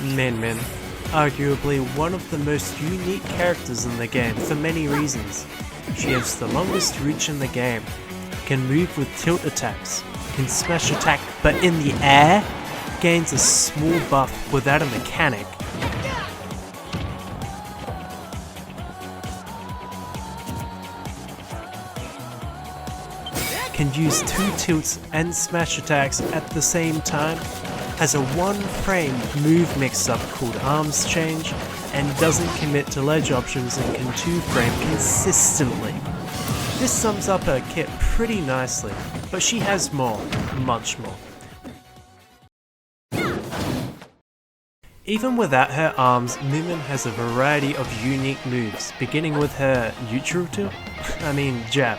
Min Min, arguably one of the most unique characters in the game for many reasons. She has the longest reach in the game, can move with tilt attacks, can smash attack but in the air, gains a small buff without a mechanic. Can use 2 tilts and smash attacks at the same time, has a 1-frame move mix-up called arms change, and doesn't commit to ledge options and can 2-frame consistently. This sums up her kit pretty nicely, but she has more, much more. Even without her arms, Min Min has a variety of unique moves, beginning with her neutral tilt? Jab.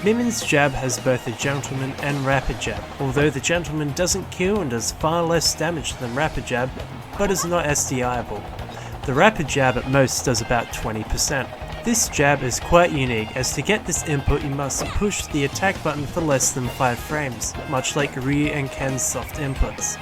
Min Min's jab has both a gentleman and rapid jab, although the gentleman doesn't kill and does far less damage than rapid jab, but is not SDIable. The rapid jab at most does about 20%. This jab is quite unique, as to get this input you must push the attack button for less than 5 frames, much like Ryu and Ken's soft inputs,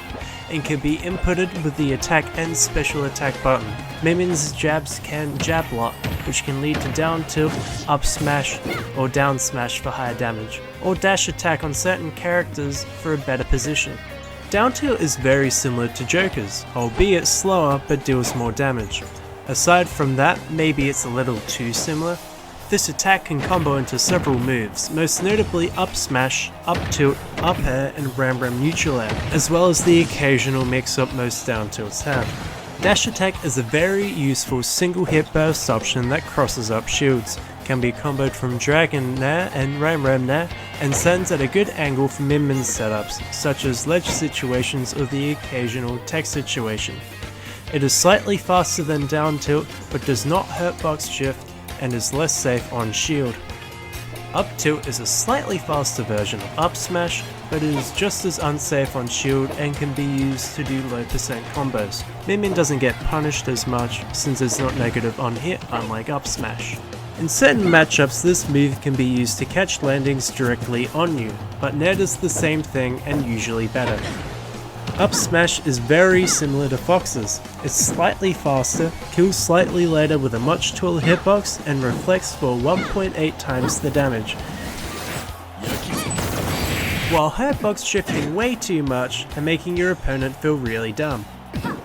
and can be inputted with the attack and special attack button. Min Min's jabs can jab lock, which can lead to down tilt, up smash, or down smash for higher damage, or dash attack on certain characters for a better position. Down tilt is very similar to Joker's, albeit slower but deals more damage. Aside from that, maybe it's a little too similar. This attack can combo into several moves, most notably up smash, up tilt, up air, and Ramen neutral air, as well as the occasional mix-up most down tilts have. Dash attack is a very useful single hit burst option that crosses up shields, can be comboed from Dragon Nair and Ramen Nair, and sends at a good angle for Min Min's setups, such as ledge situations or the occasional tech situation. It is slightly faster than down tilt, but does not hurt box shift, and is less safe on shield. Up tilt is a slightly faster version of up smash, but it is just as unsafe on shield and can be used to do low percent combos. Min Min doesn't get punished as much since it's not negative on hit, unlike up smash. In certain matchups, this move can be used to catch landings directly on you, but Nair does the same thing and usually better. Up smash is very similar to Fox's. It's slightly faster, kills slightly later with a much taller hitbox, and reflects for 1.8 times the damage, while hitbox shifting way too much and making your opponent feel really dumb.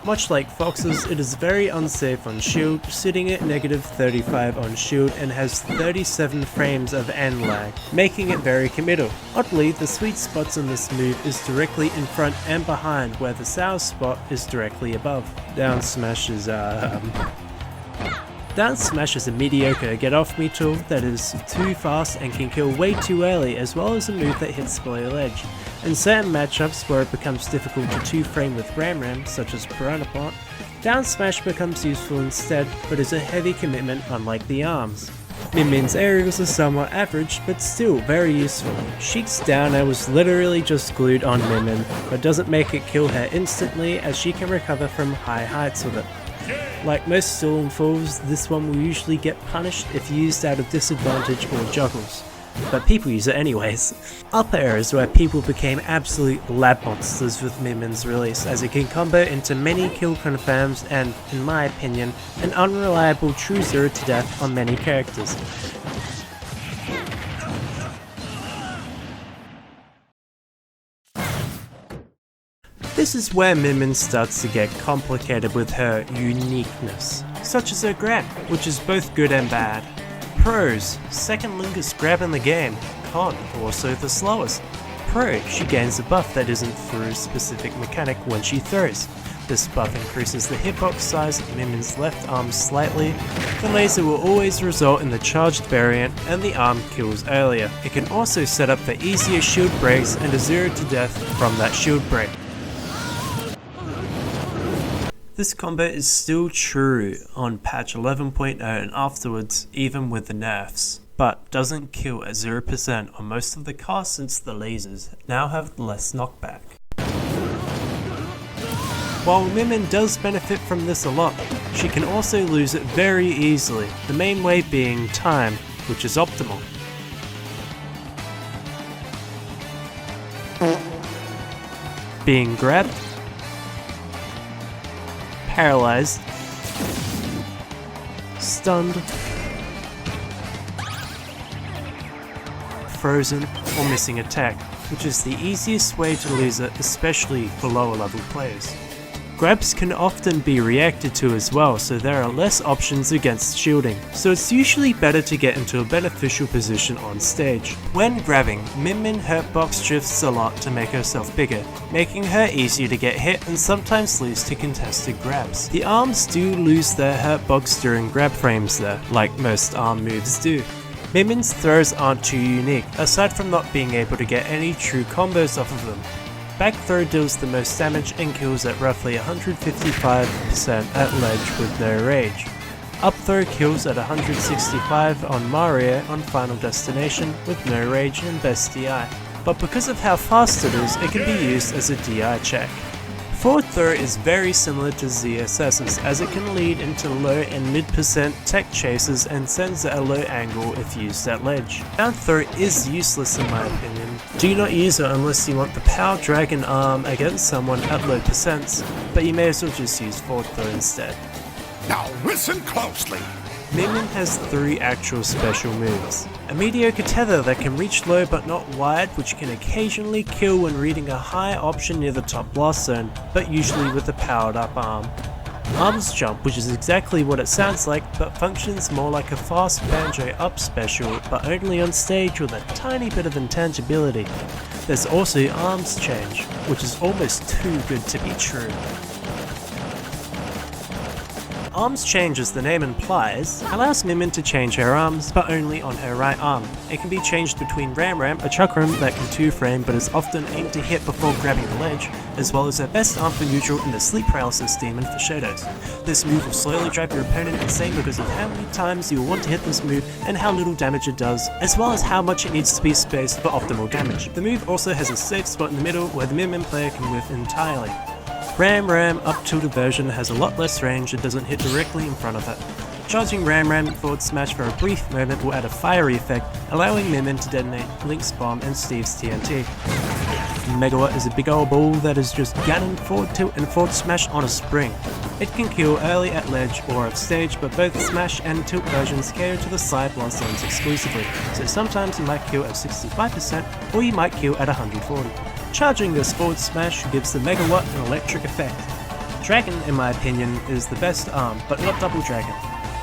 Much like Fox's, it is very unsafe on shield, sitting at negative 35 on shield and has 37 frames of end lag, making it very committal. Oddly, the sweet spots on this move is directly in front and behind, where the sour spot is directly above. Down smash is a mediocre get off me tool that is too fast and can kill way too early, as well as a move that hits below ledge. In certain matchups where it becomes difficult to 2-frame with Ramen, such as Piranha Plant, down smash becomes useful instead, but is a heavy commitment unlike the arms. Min Min's aerials are somewhat average, but still very useful. Sheik's down air was literally just glued on Min Min, but doesn't make it kill her instantly, as she can recover from high heights with it. Like most stolen falls, this one will usually get punished if used out of disadvantage or juggles, but people use it anyways. Up air is where people became absolute lab monsters with Min Min's release, as it can combo into many kill confirms and, in my opinion, an unreliable true 0 to death on many characters. This is where Min Min starts to get complicated with her uniqueness, such as her grab, which is both good and bad. Pros: second longest grab in the game. Con: also the slowest. Pro: she gains a buff that isn't through a specific mechanic when she throws. This buff increases the hitbox size of Min Min's left arm slightly. The laser will always result in the charged variant, and the arm kills earlier. It can also set up for easier shield breaks and a 0 to death from that shield break. This combo is still true on patch 11.0 and afterwards, even with the nerfs, but doesn't kill at 0% on most of the cast since the lasers now have less knockback. While Min Min does benefit from this a lot, she can also lose it very easily, the main way being time, which is optimal. Being grabbed, paralyzed, stunned, frozen, or missing attack, which is the easiest way to lose it, especially for lower level players. Grabs can often be reacted to as well, so there are less options against shielding, so it's usually better to get into a beneficial position on stage. When grabbing, Min Min hurtbox drifts a lot to make herself bigger, making her easier to get hit and sometimes lose to contested grabs. The arms do lose their hurtbox during grab frames though, like most arm moves do. Min Min's throws aren't too unique, aside from not being able to get any true combos off of them. Back throw deals the most damage and kills at roughly 155% at ledge with no rage. Up throw kills at 165 on Mario on Final Destination with no rage and best DI, but because of how fast it is, it can be used as a DI check. Forward throw is very similar to ZSS's, as it can lead into low and mid percent tech chases and sends at a low angle if used at ledge. Down throw is useless in my opinion. Do not use it unless you want the power dragon arm against someone at low percents, but you may as well just use forward throw instead. Now listen closely. Min Min has 3 actual special moves. A mediocre tether that can reach low but not wide, which can occasionally kill when reading a high option near the top blast zone, but usually with a powered up arm. Arms jump, which is exactly what it sounds like, but functions more like a fast banjo up special, but only on stage with a tiny bit of intangibility. There's also arms change, which is almost too good to be true. Arms change, as the name implies, allows Min Min to change her arms, but only on her right arm. It can be changed between Ramen, a chakram that can 2-frame but is often aimed to hit before grabbing the ledge, as well as her best arm for neutral and the sleep paralysis demon for shadows. This move will slowly drive your opponent insane because of how many times you will want to hit this move and how little damage it does, as well as how much it needs to be spaced for optimal damage. The move also has a safe spot in the middle where the Min Min player can whiff entirely. Ram up tilted version has a lot less range and doesn't hit directly in front of it. Charging Ram forward smash for a brief moment will add a fiery effect, allowing Min Min to detonate Link's bomb and Steve's TNT. Megawatt is a big old ball that is just gunning forward tilt and forward smash on a spring. It can kill early at ledge or off stage, but both smash and tilt versions cater to the side blast zones exclusively, so sometimes you might kill at 65% or you might kill at 140. Charging this forward smash gives the Megawatt an electric effect. Dragon, in my opinion, is the best arm, but not Double Dragon.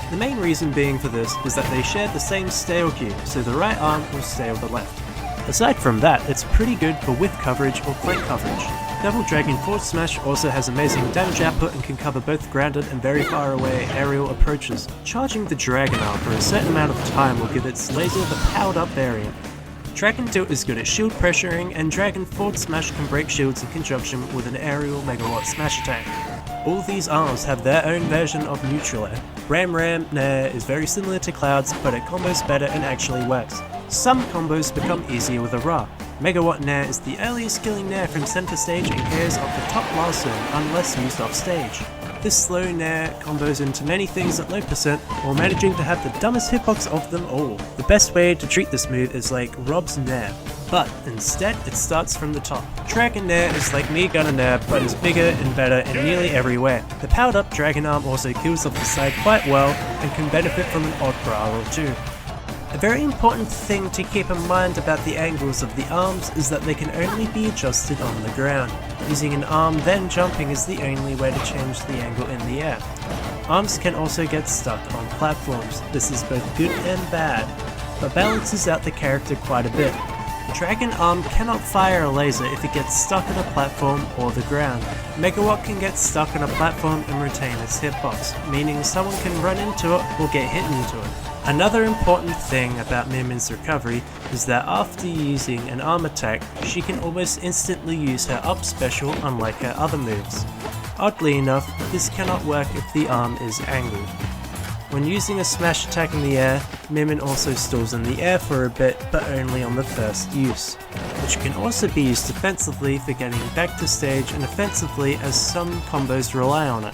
The main reason being for this is that they share the same stale cue, so the right arm will stay on the left. Aside from that, it's pretty good for width coverage or flank coverage. Double Dragon forward smash also has amazing damage output and can cover both grounded and very far away aerial approaches. Charging the Dragon arm for a certain amount of time will give its laser the powered up variant. Dragon Tilt is good at shield pressuring, and Dragon Forward Smash can break shields in conjunction with an aerial Megawatt smash attack. All these arms have their own version of neutral air. Ram Nair is very similar to Cloud's, but it combos better and actually works. Some combos become easier with a Ra. Megawatt Nair is the earliest killing Nair from center stage and cares off the top blast zone unless used off stage. This slow Nair combos into many things at low percent, while managing to have the dumbest hitbox of them all. The best way to treat this move is like Rob's Nair, but instead it starts from the top. Dragon Nair is like Me Gunner Nair, but is bigger and better in nearly everywhere. The powered up Dragon Arm also kills off the side quite well and can benefit from an odd bra or two. A very important thing to keep in mind about the angles of the arms is that they can only be adjusted on the ground. Using an arm then jumping is the only way to change the angle in the air. Arms can also get stuck on platforms. This is both good and bad, but balances out the character quite a bit. Dragon Arm cannot fire a laser if it gets stuck on a platform or the ground. Megawatt can get stuck on a platform and retain its hitbox, meaning someone can run into it or get hit into it. Another important thing about Min Min's recovery is that after using an arm attack, she can almost instantly use her up special unlike her other moves. Oddly enough, this cannot work if the arm is angled. When using a smash attack in the air, Min Min also stalls in the air for a bit, but only on the first use, which can also be used defensively for getting back to stage and offensively as some combos rely on it.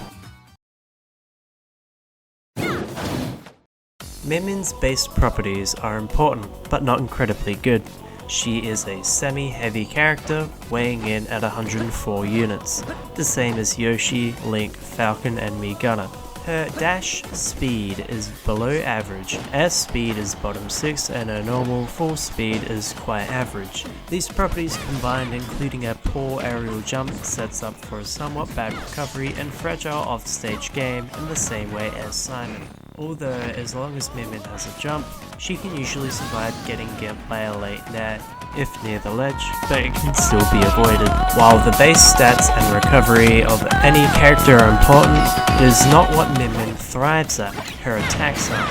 Min Min's base properties are important, but not incredibly good. She is a semi-heavy character, weighing in at 104 units, the same as Yoshi, Link, Falcon and Mii Gunner. Her dash speed is below average, air speed is bottom 6 and her normal full speed is quite average. These properties combined, including a poor aerial jump, sets up for a somewhat bad recovery and fragile off-stage game in the same way as Simon. Although as long as Mimin has a jump, she can usually survive getting gimped by a late net if near the ledge, but it can still be avoided. While the base stats and recovery of any character are important, it is not what Mimin thrives at. Her attacks are.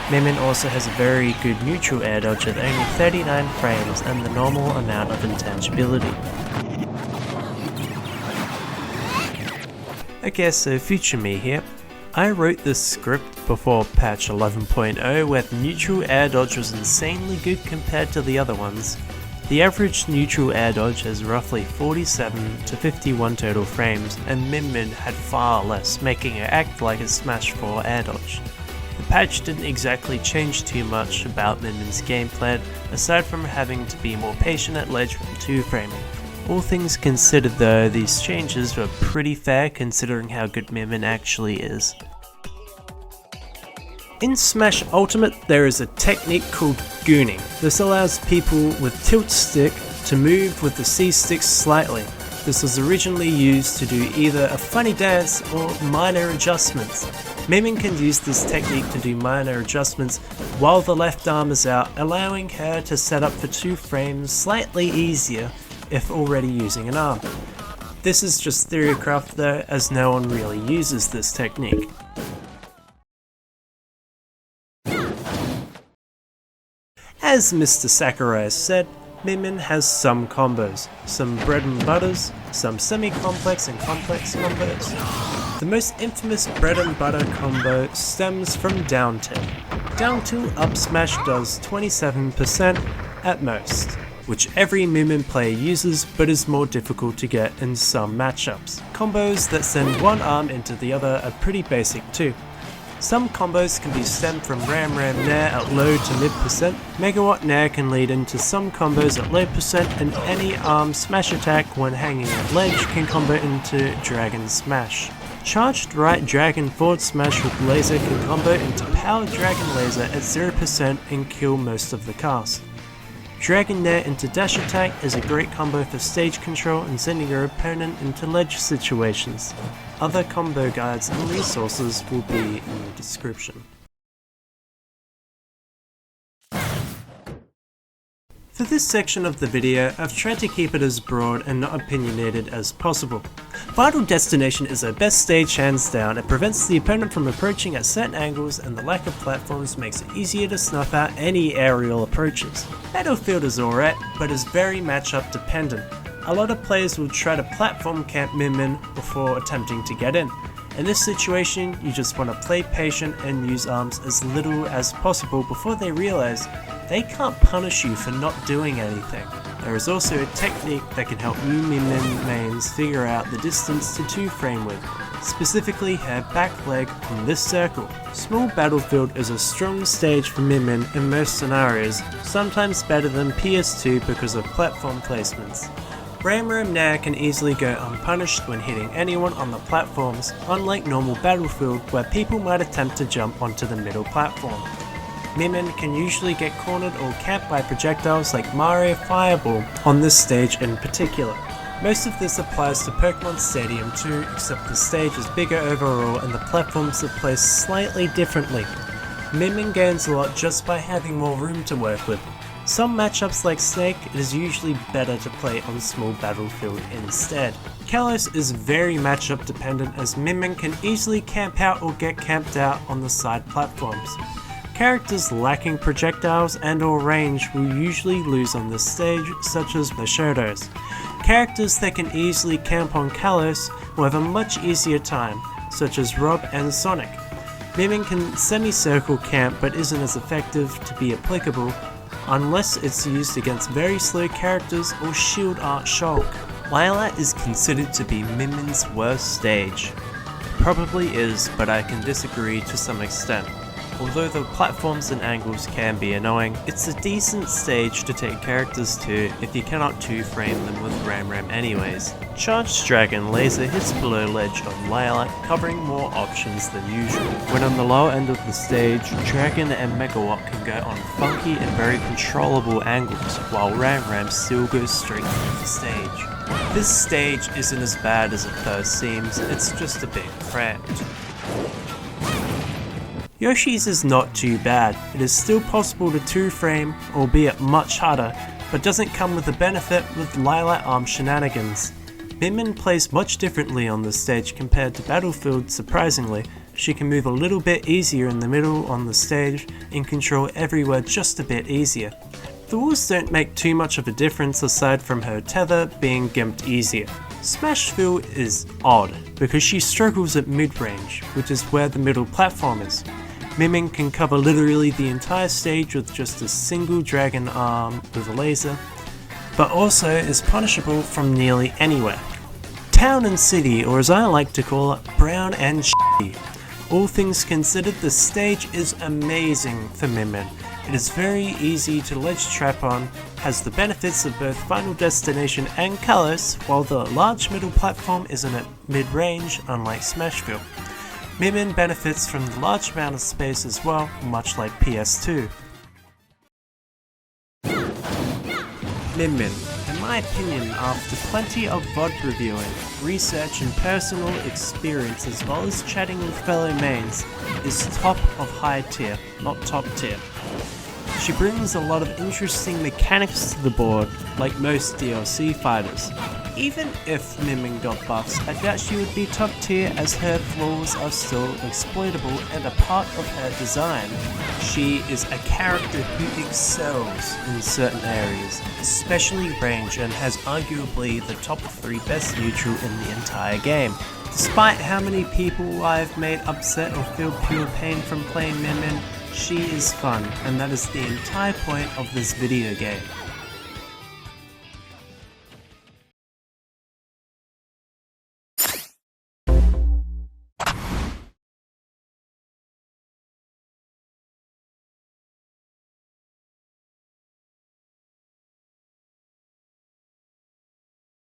Mimin also has a very good neutral air dodge with only 39 frames and the normal amount of intangibility. Okay, so future me here. I wrote this script before patch 11.0 where the neutral air dodge was insanely good compared to the other ones. The average neutral air dodge has roughly 47 to 51 total frames, and Mimin had far less, making it act like a Smash 4 air dodge. The patch didn't exactly change too much about Mimin's gameplay, aside from having to be more patient at ledge from 2-framing. All things considered though, these changes were pretty fair considering how good Mimin actually is. In Smash Ultimate, there is a technique called gooning. This allows people with tilt stick to move with the C stick slightly. This was originally used to do either a funny dance or minor adjustments. Mimin can use this technique to do minor adjustments while the left arm is out, allowing her to set up for 2 frames slightly easier if already using an arm. This is just theorycraft though, as no one really uses this technique. As Mr. Sakurai said, Mimin has some combos, some bread and butters, some semi-complex and complex combos. The most infamous bread and butter combo stems from down tilt. Down tilt up smash does 27% at most, which every Mimin player uses but is more difficult to get in some matchups. Combos that send one arm into the other are pretty basic too. Some combos can be stemmed from Ramen Nair at low to mid percent. Megawatt Nair can lead into some combos at low percent, and any arm smash attack when hanging at ledge can combo into Dragon Smash. Charged right Dragon forward smash with laser can combo into Power Dragon Laser at 0% and kill most of the cast. Dragon Nair into dash attack is a great combo for stage control and sending your opponent into ledge situations. Other combo guides and resources will be in the description. For this section of the video, I've tried to keep it as broad and not opinionated as possible. Vital Destination is our best stage hands down. It prevents the opponent from approaching at certain angles, and the lack of platforms makes it easier to snuff out any aerial approaches. Battlefield is alright, but is very matchup dependent. A lot of players will try to platform camp Mimin before attempting to get in. In this situation, you just want to play patient and use arms as little as possible before they realize they can't punish you for not doing anything. There is also a technique that can help new Mimin mains figure out the distance to 2 frame width, specifically her back leg on this circle. Small Battlefield is a strong stage for Mimin in most scenarios, sometimes better than PS2 because of platform placements. Ramen Nair can easily go unpunished when hitting anyone on the platforms, unlike normal Battlefield where people might attempt to jump onto the middle platform. Mimin can usually get cornered or capped by projectiles like Mario Fireball on this stage in particular. Most of this applies to Pokemon Stadium too, except the stage is bigger overall and the platforms are placed slightly differently. Mimin gains a lot just by having more room to work with. Some matchups like Snake, it is usually better to play on small Battlefield instead. Kalos is very matchup dependent as Mimin can easily camp out or get camped out on the side platforms. Characters lacking projectiles and or range will usually lose on this stage, such as the Shotos. Characters that can easily camp on Kalos will have a much easier time, such as Rob and Sonic. Mimin can semi-circle camp but isn't as effective to be applicable unless it's used against very slow characters or shield art Shulk. Lila is considered to be Mimin's worst stage. Probably is, but I can disagree to some extent. Although the platforms and angles can be annoying, it's a decent stage to take characters to if you cannot two-frame them with Ramen anyways. Charged Dragon Laser hits below ledge of Lilac, covering more options than usual. When on the lower end of the stage, Dragon and Megawatt can go on funky and very controllable angles, while Ramen still goes straight through the stage. This stage isn't as bad as it first seems, it's just a bit cramped. Yoshi's is not too bad. It is still possible to two-frame, albeit much harder, but doesn't come with the benefit with Lilac Arm shenanigans. Min plays much differently on this stage compared to Battlefield. Surprisingly, she can move a little bit easier in the middle on the stage and control everywhere just a bit easier. The walls don't make too much of a difference aside from her tether being gimped easier. Smashville is odd because she struggles at mid-range, which is where the middle platform is. Min can cover literally the entire stage with just a single dragon arm with a laser, but also is punishable from nearly anywhere. Town and City, or as I like to call it, Brown and Shitty. All things considered, the stage is amazing for Min. It is very easy to ledge trap on, has the benefits of both Final Destination and Colors, while the large middle platform isn't at mid-range, unlike Smashville. Min benefits from the large amount of space as well, much like PS2. Min. In my opinion, after plenty of VOD reviewing, research and personal experience as well as chatting with fellow mains, is top of high tier, not top tier. She brings a lot of interesting mechanics to the board, like most DLC fighters. Even if Min got buffs, I doubt she would be top tier as her flaws are still exploitable and a part of her design. She is a character who excels in certain areas, especially range, and has arguably the top 3 best neutral in the entire game. Despite how many people I've made upset or feel pure pain from playing Min, she is fun, and that is the entire point of this video game.